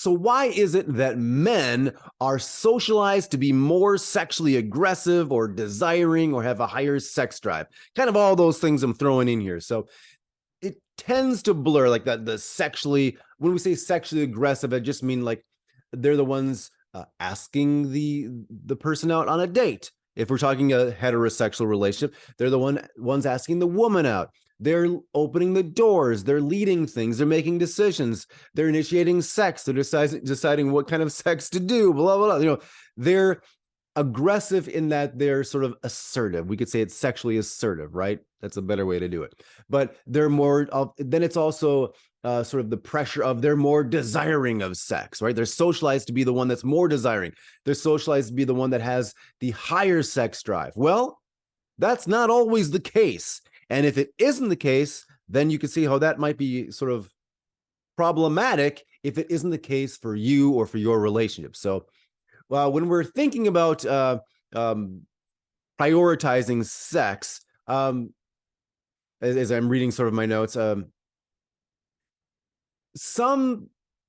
So why is it that men are socialized to be more sexually aggressive or desiring or have a higher sex drive? Kind of all those things I'm throwing in here. So it tends to blur like that. When we say sexually aggressive, I just mean like they're the ones asking the person out on a date. If we're talking a heterosexual relationship, they're the ones asking the woman out. They're opening the doors. They're leading things. They're making decisions. They're initiating sex. They're deciding what kind of sex to do. Blah blah blah. They're aggressive in that they're sort of assertive. We could say it's sexually assertive, right? That's a better way to do it. But they're more of, then it's also sort of the pressure of they're more desiring of sex, right? They're socialized to be the one that's more desiring. They're socialized to be the one that has the higher sex drive. Well, that's not always the case. And if it isn't the case, then you can see how that might be sort of problematic if it isn't the case for you or for your relationship. So when we're thinking about prioritizing sex, as I'm reading sort of my notes,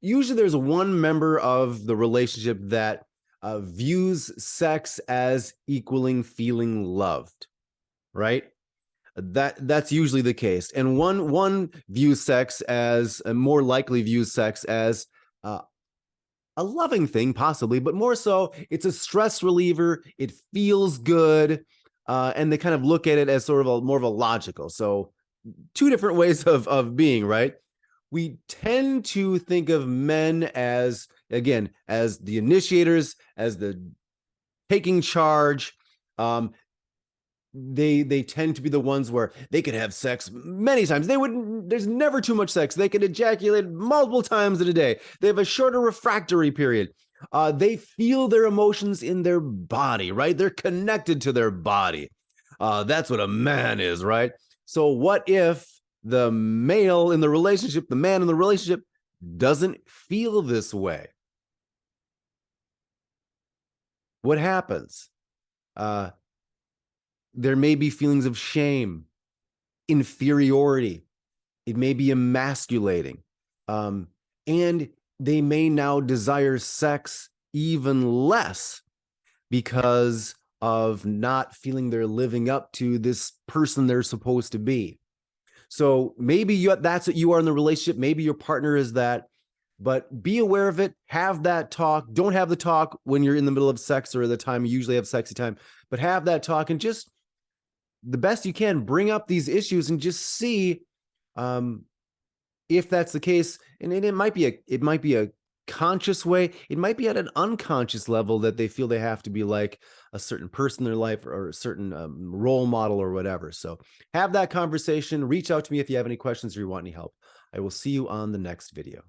usually there's one member of the relationship that views sex as equaling feeling loved, right? That's usually the case, and one views sex as more likely views sex as a loving thing, possibly, but more so, it's a stress reliever. It feels good, and they kind of look at it as sort of more of a logical. So, two different ways of being, right? We tend to think of men as, again, as the initiators, as the taking charge. They tend to be the ones where they could have sex many times. There's never too much sex. They could ejaculate multiple times in a day. They have a shorter refractory period. They feel their emotions in their body, right? They're connected to their body. That's what a man is, right? So what if the male in the relationship, the man in the relationship, doesn't feel this way? What happens? There may be feelings of shame, inferiority. It may be emasculating. And they may now desire sex even less because of not feeling they're living up to this person they're supposed to be. So maybe that's what you are in the relationship. Maybe your partner is that, but be aware of it. Have that talk. Don't have the talk when you're in the middle of sex or the time you usually have sexy time, but have that talk and just the best you can bring up these issues and just see if that's the case. And it might be a conscious way. It might be at an unconscious level that they feel they have to be like a certain person in their life or a certain role model or whatever. So have that conversation. Reach out to me if you have any questions or you want any help. I will see you on the next video.